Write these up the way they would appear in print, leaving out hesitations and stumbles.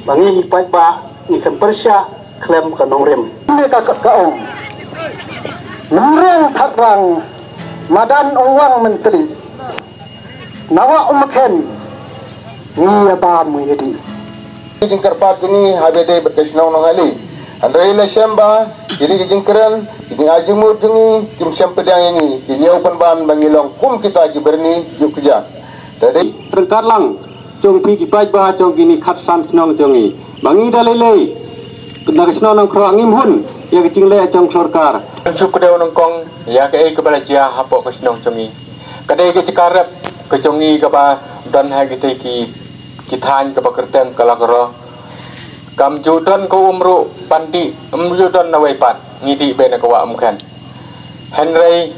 bangi pai ba ni kan persya klem kanong rem ne ka kaong nureng thakrang madan uang menteri nawa umken ni ba mu yedi jingkar pat ini habede berkesnong nongali andai la syamba jadi jingkaran ini ajumur jungi kim syempedang ini kini open ban bangilong kum kita giberni juk kerja tadi terkarlang jong pi kipai ba jong gini khat sam snong jongi bangi dalele narisno nang kro angim hun ya kecing le jong sarkar cuk kedau nongkong ya ke kepala jia hapo kesnong jongi kadai ke cekarap ke jongi ke ba dan ha kita ki than ke bakerten kala kro kam judan ko umru pandi judan na pat ngidi bena ko wa amkan henry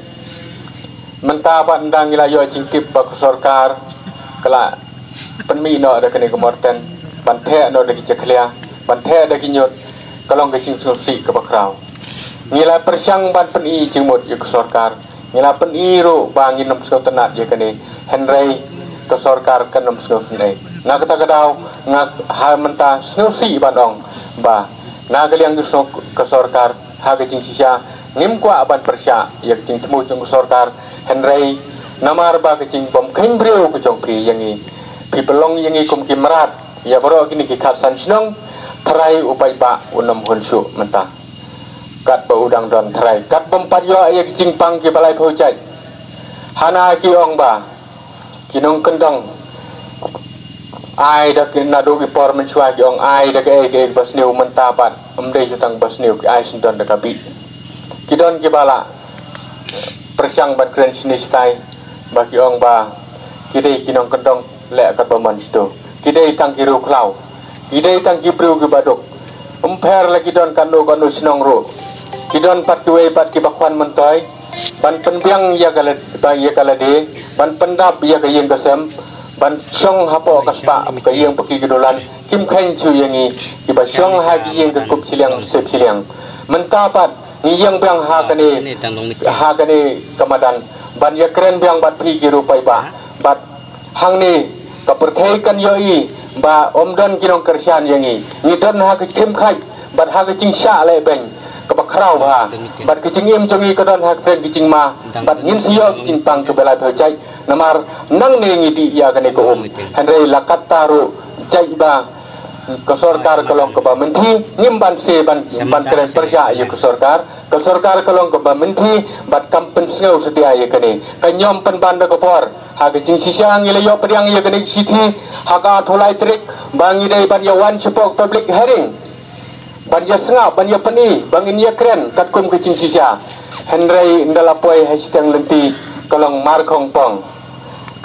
menta ban dang ila yo cingkip ba sarkar kala penmi no ada kene kemorten ban the no ada keceklia ban the ada kinyot kalong ke sing susi ke bakrau ngila persyang ban peni cingmut yo sarkar ngila peni ro bangin nom skau tenat ye kene henry ke sarkar kan nom skau nei na kata kadau ngak ha menta susi banong ba na galiang ke sarkar ha ke cing sisa nim kwa ban persya ye cing temu cing sarkar henry namar ba ke cing bom keng breu ke jong pi yang ni pi pelong yang ni kum kimrat ya bro kini ki khat san snong trai upai ba unam hunsu menta kat ba udang don trai kat bom pat yo ye cing pang ki balai phojai hana ki ong ba kinong kendong ai dak na do ki por men chwa ki ong ai dak ke basniu menta pat umdei jutang basniu ki ai sinton dak abi kidon ki bala persyang ban kren sini stai bagi ong ba kidei kinong kendong le kat paman situ kidei tang kiru klau kidei tang ki priu ki badok umper lagi don kando sinong ro kidon pat ki wei pat ki bakwan mentoi ban penbiang ya kala de ban pendap ya ka yeng kasem ban syong hapo kaspa ka yeng peki gidolan kim khain chu yengi ki ba syong haji yeng ka kup siliang sep siliang mentapat ni yeng biang ha kane kamadan ban ya keren biang bat pi ki rupai ba bat hang ni ka perthei kan yoi ba omdon kinong kersian yengi ni don ha ka kim khai bat ha ka cing sya le beng ka bakrau ba bat ki cing im jongi ka don ha kren ki cing ma bat ngin siyo cing pang ke belai phojai namar nang ne ngidi ya kane ko henry lakat taru jai ba ke sarkar kalong ke ba menteri ngimban se ban keren persya ye ke sarkar kalong ke ba menteri bat kampen sngau sedia ye kane kanyom pen ban ke por ha ke cing sisa ngile yo pediang ye kane siti ha ka tholai trik bangi dei ban yawan sepok public hearing ban ya senga ban ya peni bangin ya keren kat kum ke cing sisa henry ndalapoi hashtag lenti kalong mar khong pong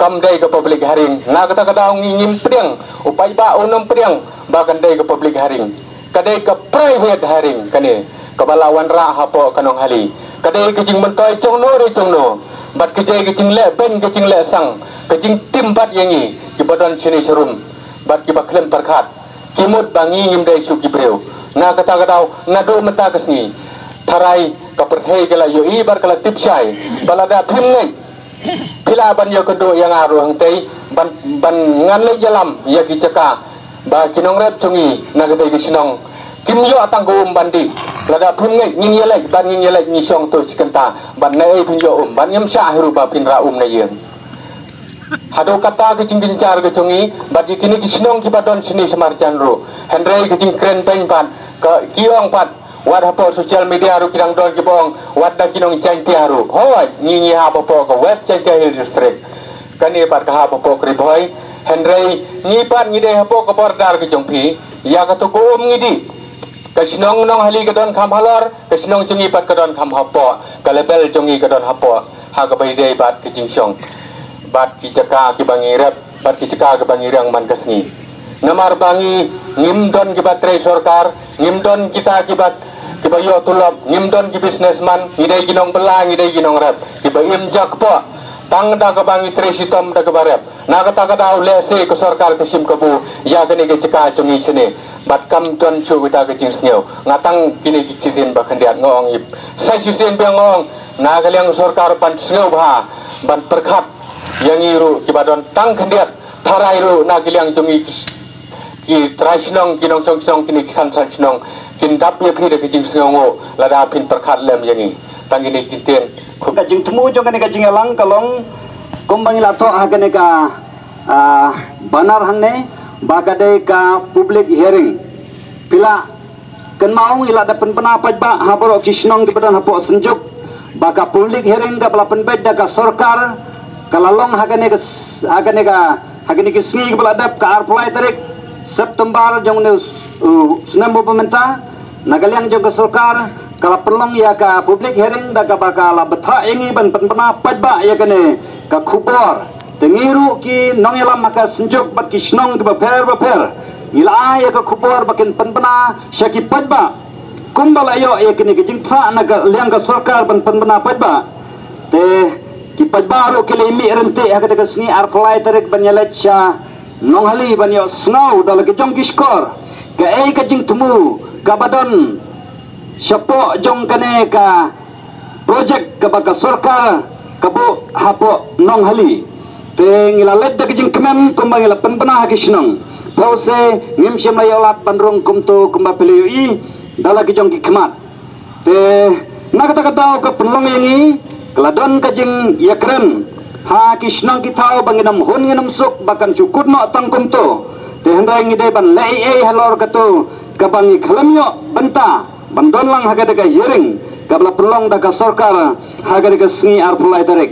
kam dai ke public hearing na kata kata ngim pediang upai ba unam pediang bahkan dai ke public hearing kadai ke private hearing kane kebalawan ra hapo kanong hali kadai ke jing mentoi chongno bat ke jai ke jing le ben ke jing le sang ke jing tim bat yengi ki badon sini serum bat ki baklem perkhat kimut bangi ngim dai su ki breu na kata kata na do menta kesni tharai ka perthei kala yo i bar kala tipsai balada phim ngai pila ban yo kedo yang aru hang tei ban ngan le jalam ya ki caka ba kinong rep chungi na ke ki sinong kim yo atang ko bandi lada phim ngai ngin yelek ban ngin yelek ni song to sikenta ban nei phim yo ban yam sha hiru ba pin ra na yen hado kata ke cing car ke chungi bat kini ki sinong ki badon sini semarjan ro henry ke cing kren pen pan ke kiong pat wad hapo social media haru kidang don kibong wad da kinong chanti haru hoi ngi ha hapo ko west chanti hill district kani par ka hapo ko kriboy henry ni pan ngi de hapo ko bordar ke jongpi ya ka to ko ngidi ka sinong nong hali ka don kham halor ka sinong chungi pat ka don kham hapo ka lebel chungi ka don hapo ha ka bai de bat ke jingsyong bat ki jaka ki bangi rep bat ki jaka ke bangi rang man kasni namar bangi ngim don ki bat tre sarkar ngim don kita ki bat kiba yo tulop ngimdon ki businessman ngidai ginong belang ngidai ginong rep kiba imjak po tang da ka bangi tresitom da ka barep na kata kata lese ke sarkar ke sim kabu ya kene ke ceka chungi sini bat kam ton chu kita ke cing sneu ngatang kini ki kitin ba khandiat ngong ip sai sisen be ngong na kaliang sarkar pan sneu ba ban perkhat yang iru kiba don tang khandiat tharai ru na kiliang chungi ki trasnong kinong song kini kan trasnong kin dap ye phi de jing sngongo lada pin perkhat lem yangi tangini kiten ka jing temu jong ka jing elang kalong kumbang lato agane ka banar hanne bagade ka public hearing pila kan mau ila dapat penapaj ba haboro kisnong di badan hapo senjuk baga public hearing da bala penbed da ka sarkar kalalong agane ka sngi bala dap ka arpulai tarik September jong ne senambo pemerintah nagaliang jong ke sarkar kalau pelong ya ka public hearing da ka baka la betha ingi ban penpena pajba ya kene ka khubor tengiru ki nongelam maka senjuk bat ki snong ke baper ila ya ka khubor bakin penpena syaki pajba kumbala yo ya kene ki jingtha naga liang ka sarkar ban penpena pajba te ki pajba ro ke le mi rente ha ka sngi arplai tarik banyalet sha nong hali ban yo snow dal ke jong ki skor ka ka jing temu ka badon Siapa jong kene ka projek ka baka sarkar ka bo hapo nong hali te ngilalet da kijing kemen kumbang ila penpena hakisnong pause ngim syam layolat bandrong kumto kumba peliui dala kijong ki kemat te nakata-kata ka penlong ini keladon kajing yakren hakisnong kitao banginam hun nginam suk bakan cukur no tang kumto te hendai ngide ban lei halor kato kabangi khalamyo benta bandon lang hagade ka hearing kabla pelong da ka sarkar hagade ka sngi arpulai tarik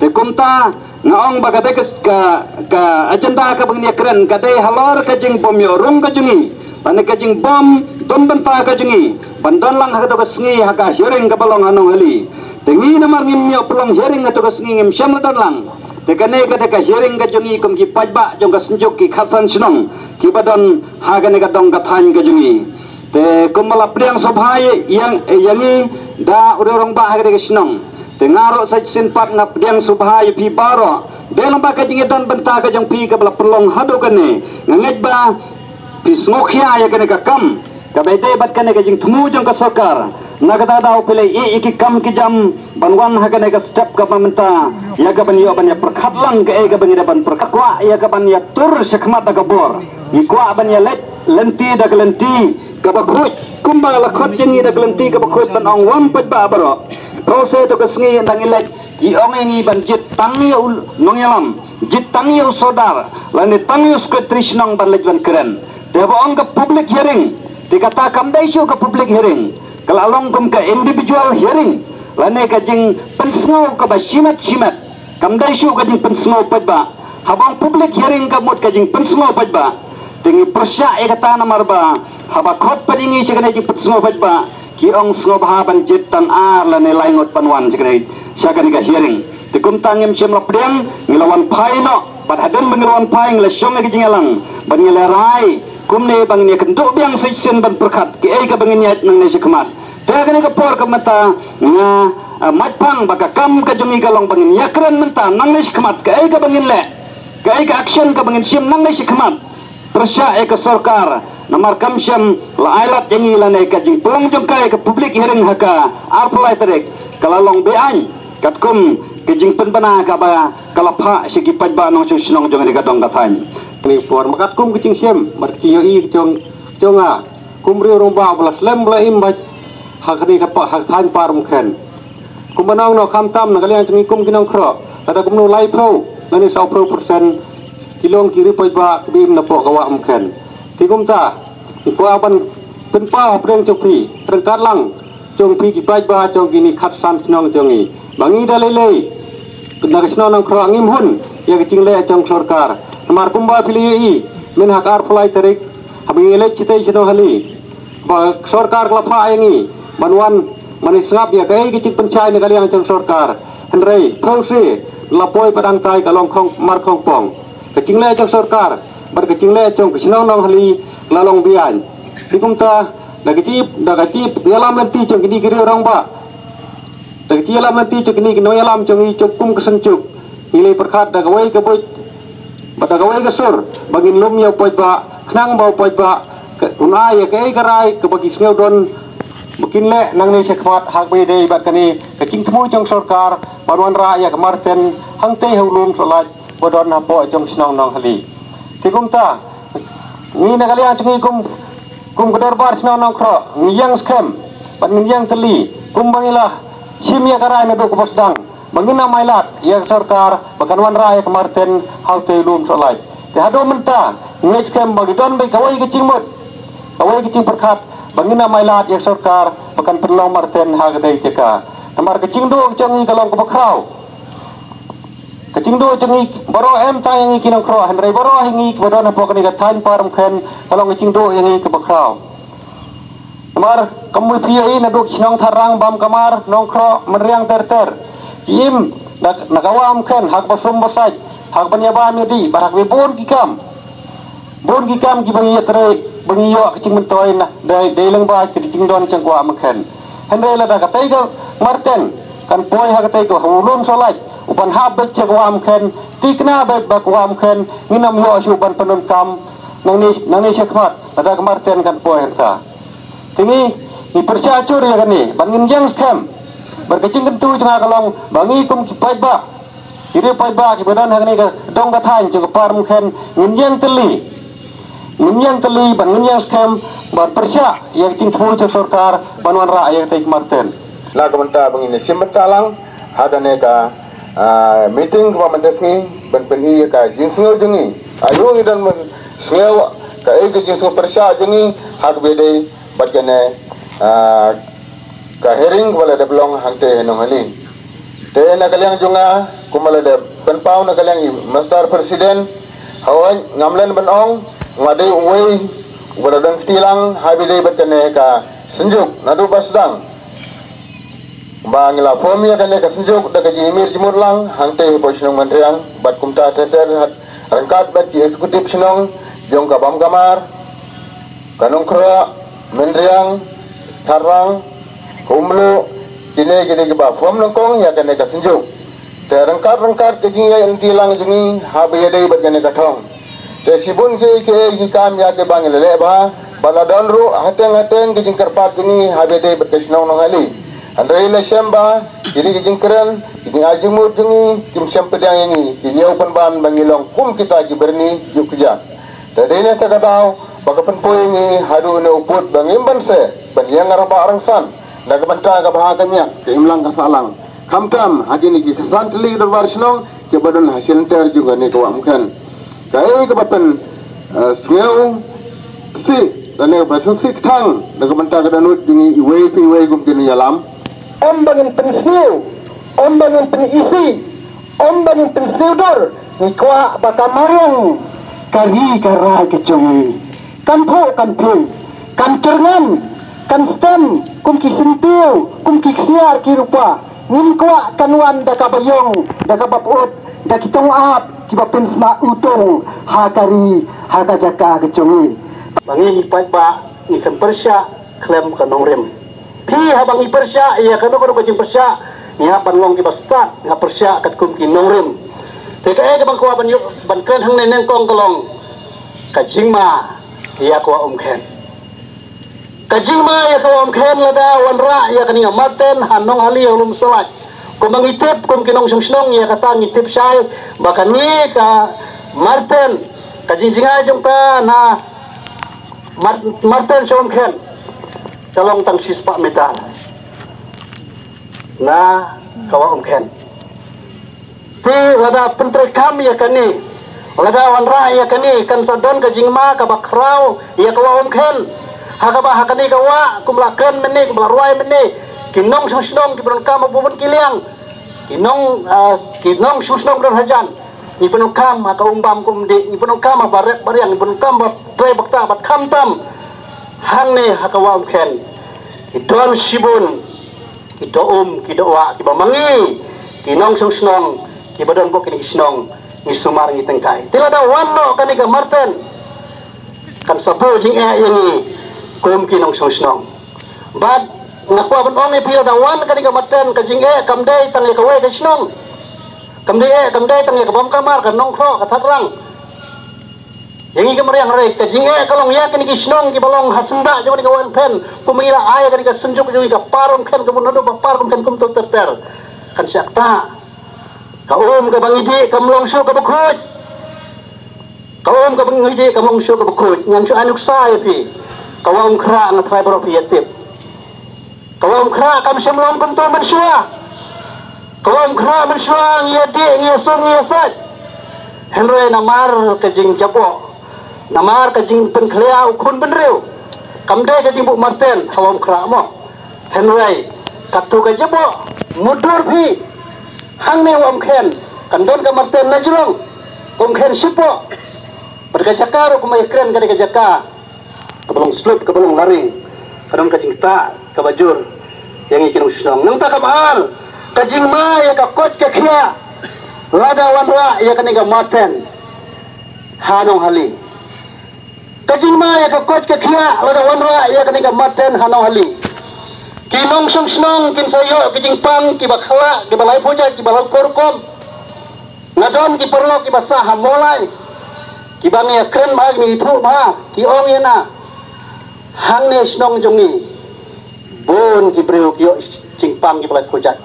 te kumta ngaong bagade ka agenda ka bangni kren kade halor ka jing bom yo rung ka jungi pane ka jing bom don benta ka jungi bandon lang hagade ka sngi haga hearing ka balong anong hali te ngi namar ngim yo pelong hearing ato ka sngi ngim syam don lang te kane kade ka hearing ka jungi kum ki pajba jong ka senjuk ki khatsan sinong ki badon hagane ka dong ka than ka jungi te kumala priang sobhai yang yangi da urong ba hagre kisnong te ngaro sa sinpat na priang sobhai pi baro de lamba ka jingi don benta ka jong pi ka bala pelong hadu kane ngej ba pi smokhia ya kane ka kam ka bete bat kane ka jing thumu jong ka sarkar nagada da upele iki kam ki jam banwan hagane ka step ka pamenta ya ka ban yo ban ya perkhatlang ka ka ban ban perkakwa ya ka ban ya tur sekhmat ka bor ikwa ban ya let lenti da lenti kabakut kumbang lakot jengi da glenti kabakut ban ong wan pat ba baro proses to kasngi ndang ilek i ong ngi ban jit tangi nongyalam jit tangi sodar lani tangi skutrisnong ban lej ban keren de ong ka public hearing dikata kam dai shu ka public hearing kalalong kum ka individual hearing lani ka jing pensno ka ba simat kam dai shu ka jing pensno pat ba habang public hearing ka mot ka jing pensno pat ba tingi persya kata namar ba haba khot padingi chakane ki putsmo bajba ki ong sngo bahaban jitan ar la ne laingot panwan chakane chakane ka hearing te kum tangem chem la pdem ngilawan pai no pat haden bengilawan pai ngla shong ki jingalang ban ngila rai kum ne bang ne kendo biang section ban perkhat ki ka bangin yat nang ne sikmat te kane ka por ka mata nga matpang baka kam ka jungi galong bangin yakran menta nang ne sikmat ka bangin le ka action ka bangin sim nang ne sikmat persya ka sarkar namar kamsyam la ailat yangi la ne ka jing pelong jong kai ka public hearing haka arpulai tarik kalalong bean katkum ke jing penbana ka ba kalapha sigi pajba nong snong jong ne ka dong kathan ni por makat kum kicing syem mat ki yo i jonga kumri romba blas lem bla im ba hakni ka pa hak than par mukhen kumbanong no kham tam na kalian tingi kum kinong khro kata kum no lai pro nani 20% kilong kiri pajba bim na po kawa mukhen tikum ta ipo aban penpa preng chokri trengkat lang chong pi ki pajba chong gini khat sam snong chongi bangi dalele nagasno nang khro angim hun ya kicing le chong sarkar mar kumba pili min hakar fulai tarik habi le chitai chino hali ba sarkar klapa aingi banwan manis ngap ya kai kicing pencai negari yang chong sarkar henrei prose lapoi padang tai kalong khong mar khong pong kecing le chong sarkar bar kecing le chong kisnong nong hali lalong bian tikum ta da kecip dalam nanti chong kini kiri orang ba da kecip dalam nanti chong kini kino yalam chong i kum kesencuk nilai perkhat da gawai ke boy bata gawai ke sur bagin lum ya poj ba knang bau poj ba unai ya kai karai ke bagi sneu don bukin le nang ne sekmat hak be dei bat kani kecing temu chong sarkar panwan ra ya kamar sen hang tei hulum solat bodon hapo chong snong nong hali tikum ta ni nakalian cengi kum kedorbar sino nongkro ngiyang scam pan ngiyang teli kum bangilah simya karai na do kubosdang mangina mailat ya sarkar bakanwan raya kemarten halte lum solai te hado menta ngej scam bagi don bai kawai kecing mut kawai kecing perkat bangina mailat ya sarkar bakan perlong marten hagdai ceka tamar kecing do cengi kalong kubakrau kecing do cengi baro em tayang iki nongkro hendrai baro hingi kebodon apa kani kathan parum khen kalong kecing do yang iki kubakrau kamar kamu piyai naduk sinong tharang bam kamar nongkro meriang ter im nakawam ken hak basum basaj hak banyaba medi barak we bon kikam ki bangi tre bangi yo kecing mentoy na dai leng ba kecing don cengkwa meken hendai la da katai ga marten kan poi hak katai ga hulun solaj upan hab bet cengkwa meken tikna bet bakwa meken nginam yo su ban penun kam nang ni sekmat ada marten kan poi ha tinggi ni persacur ya kan ni bangin jang scam berkecing kentu tengah kalong bangi kum kipai ba kiri pai ba ki badan hang ni ka dong ka than ju par mukhen nginjang teli ban nginjang scam ban persya yang cing thul tu sarkar banwan ra ya tai marten la kamanta bangin simta lang hada ne ka meeting ko mandesni ban penhi ka jinsngo jungi ayo idan men sngo ka e jinsngo persya jungi hak bede bagane ka hearing wala de belong hangte henong hali te nakaliang junga kumala de penpau nakaliang master presiden hawan ngamlen benong ngade uwe wala dang tilang habide bagane ka senjuk nadu basdang bangila formia kane ka senjuk daga jimir jimurlang hangte posnong mandriang bat kumta teter rangkat bat eksekutif sinong jong ka bam kamar kanong kro mendriang tarang umlu kini ke ba form lengkong ya kene ka senjuk te rangkat ke jing ya tilang jungi habi dei bat kene ka thong te sibun ke kam ya ke bang lele ba baladon ru hateng ke jing karpat jungi habi dei bat kesnong nong ali andai le shamba kini ke jing keren kini ajumur jungi kim syam pedang ini kini open ban bangilong kum kita ki berni juk kerja te dene ta kadau baka penpoy ni hadu na uput bangimban se banyang araba arangsan nagbanta ka bahaganya ke imlang kasalang kamtam hagini ki santli darbar snong ke badan hasil ter juga ni kawam kan kai ke batan sweu si dan ne basun sik thang nagbanta ka danut jingi iwe gum kini yalam bangin pensniu bangin penisi bangin pensniu dor ni kwa bakamarang kari karai kecungi kan cernan kan stem kum ki sentiu kum ki siar ki rupa ngin kwa kanwan da kabayong da kabaput da kitong ap ki bapin sma utong hakari hakajaka kecungi bangi pai ba ni kan persya klem kanong rem pi habang ipersya iya kano ko jing persya ni hapan wong ki basta nga persya kat kum ki nongrem te ka e bang kwa ban kan hang neng kong kolong kajing ma iya kwa ken kajing ma ya kwa ken lada wanra ya kaninga marten hanong hali ulum solat ko mangitip kum kinong sumsnong ya kata ngitip syai bakani ka marten kajing jinga jong ka na marten som ken calong tang sispa metal na kawa ken ti lada pentre kami ya kani lada wanra ya kani kan sadon ka jingma ka bakrau ya kawa ken hakaba hakani kawa kumlaken meni kumlarwai meni kinong susnong kibron kam bubun kiliang kinong susnong bron hajan ni penong kam ka umbam kumdi ni penong kam barek bariang ni penong kam tre bakta bat kamtam hang ne hakawa ken idon sibun kido kidoa kibamangi kinong susnong kibadon ko kini isnong ni sumar ni tengkai tilada wanno kani ka marten kan sabo jing yangi kum kinong susnong bad ngakwa ban ong ipil da wan kani ka marten ka jing kamdai tang ka we ka snong kamdai tang ka bom kamar ka nong kro ka thatrang yangi ka mariang rek ka jing kalong ya kani kisnong ki balong hasenda jong ni ka wan pen pumila ay kani ka senjuk jong ka parom ken ka bunado ba parom ken kum to terter kan syakta ka ka bangidi ka mlongso ka bukhut Kawam ka bangide ka mong syo ka bukod ngan syo anuk sai pi. Kawam kra nga try bro pi yatip. Kawam kra kam syo mlom kum to man syo. Kawam kra man syo ngia di ngia song ngia sat. Henry namar ka jing japo. Namar ka jing pen khlia ukun ben riu. Kamde ka jing bu marten kawam kra mo. Henry katu ka japo mudur pi. Hang ne wam khen kandon ka marten najrong. Wam khen sipo. Berkacakar aku mai keren kali kacaka. Kabelong slip kabelong laring. Kadang kacing tak kabajur yang ikin usnong. Nang tak kabal. Kacing ma ya ka kot ka khia. Lada wanra ya kani ka maten. Hanong hali. Kacing ma ya ka kot ka khia. Lada wanra ya kani ka maten hanong hali. Kinong song snong kin sayo kacing pang ki bakhala ki balai puja ki balai korkom. Ngadon ki perlo ki basah hamolai. Kibang ya keren mag ni itu ma ki ong ya na hang ne snong jongi bon ki breu ki jingpang ki balai kojak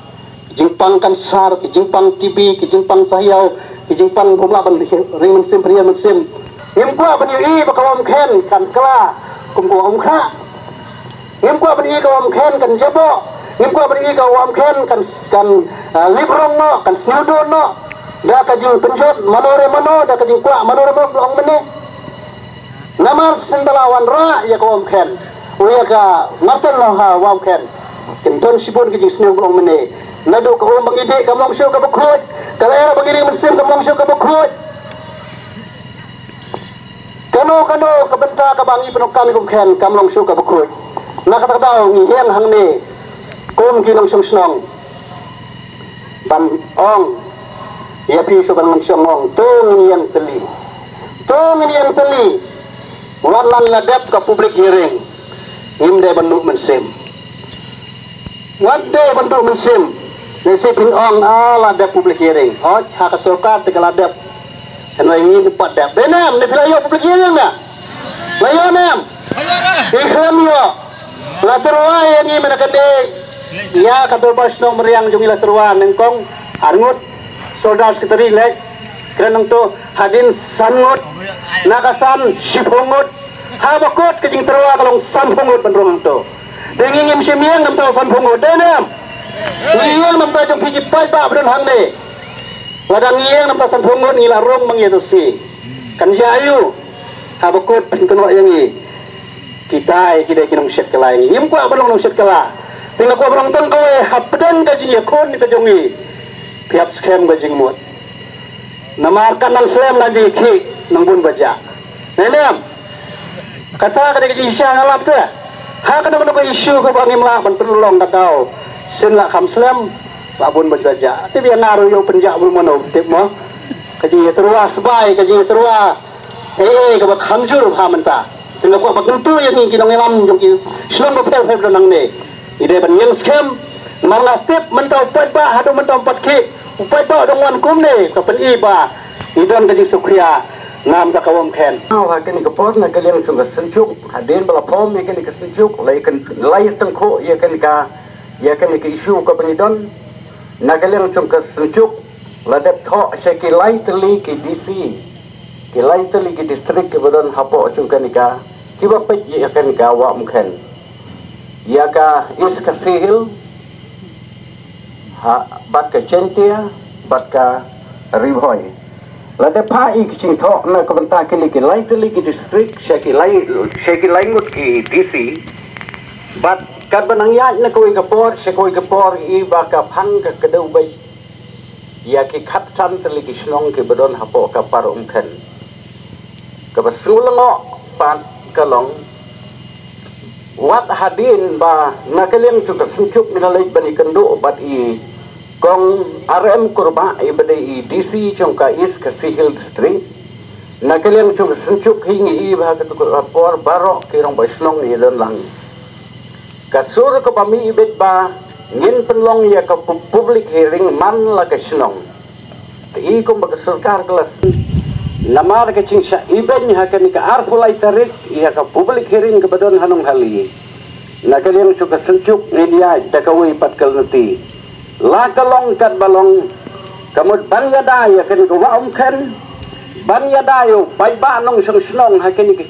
jingpang kan sar ki jingpang tibi ki jingpang sahyau ki jingpang gomla ban ring sim priya sim impwa ban yi bakawam khen kan kla kum ko om kha impwa ban yi kawam khen kan jabo impwa ban yi kawam khen kan librong no kan snudo no dah kajing penjot manore mano dah kajing kuak manore mano belong mene namar sendalawan ra ya kawam khen uya ka marten lo ha wam khen kenton sibun kajing snew belong mene nado ka om bangide ka mong syo ka bukhot ka era bangide mesim ka mong syo ka bukhot kano ka benta ka bangi penok kami kum khen ka mong syo ka bukhot nakatadaw ni heng hang ne kum kinong snong ban ong ya pi soban ng siyang tung yang teli walan ladap ka public hearing ngimde banduk mensim wadde banduk mensim nasi pin ong ladap public hearing hot hak sokat te ladap henai ni pat dap benam ne filayo public hearing na layo nem ikhram yo la terwa yang ni menakade ya katul pasno meriang jungi la terwa nengkong arngut Soldas keteri lek kerenang tu hadin sangut nakasan sipungut habakot kejing terwa kalong sampungut penrumang tu dengingim simiang nam tau sampungut denam ngiyang nam tau jong pijit pai ba bren hang ne wadang ngiyang nam tau sampungut ngila rong mangyetu si kan jayu habakot penkenok yang ni kita kinong syet kelai ni impa belong nong syet kela tinggal ko belong tong kowe hapden kajing yakon ni kajongi pihak scam gajing mut namarkan nang slam lagi ki nang bun baja nenam kata kada gajing isya ngalap tu ha kada mana isu ko bangim la ban perlong katau sen la kham slam la bun baja ti biar naru yo penjak bul mono tip mo kaji terwa sebai kaji terwa ka bak hamjur ha menta tinggal ko bak tu yang ni kinong elam jong ki slom ko pel pel nang ne ide ban yang scam marla tip mentau pat ba hadu mentau pat ki upai ba dongwan kum ne ka pen iba idon kaji sukriya ngam da kawam khen ha kani ka pot na kalian sung ka senjuk hadin bala pom ye kani ka senjuk lai tengko ye kani ka isu ka penidon na kalian sung ka senjuk la dep tho sheki lai teli ki DC ki lai teli ki district ke badan hapo sung kani ka kiba pe ye kani ka wa mkhen ya ka is ka sihil bat ka centia bat ka ribhoi la de pa ik ching tho na ko banta ke li ki lai teli ki district sheki lai ngut ki DC bat ka banang ya na ko ka por shekoi ka por I ba ka phang ka kedau bai ya ki khat san teli ki snong ki badon hapo ka par khen ka basulango pan ka long wat hadin ba nakaleng suka sucuk nilalay bani kendo bat I kong RM kurba ibade I DC chongka is ka sihil district nakaleng suka sucuk hingi I ba ka por baro kirong baslong ni don lang kasur ko pami ibet ba ngin penlong ya ka public hearing man la ka snong I ko ba sarkar kelas namar ke cingsya iben ha kan ka arfulai tarik ia ka public hearing ke badon hanong hali na kalian suka sencuk media dakawi patkal nanti la kalong kat balong kamut bangada ya kan ko waum kan ban ya dayo pai ba nong sung snong hakini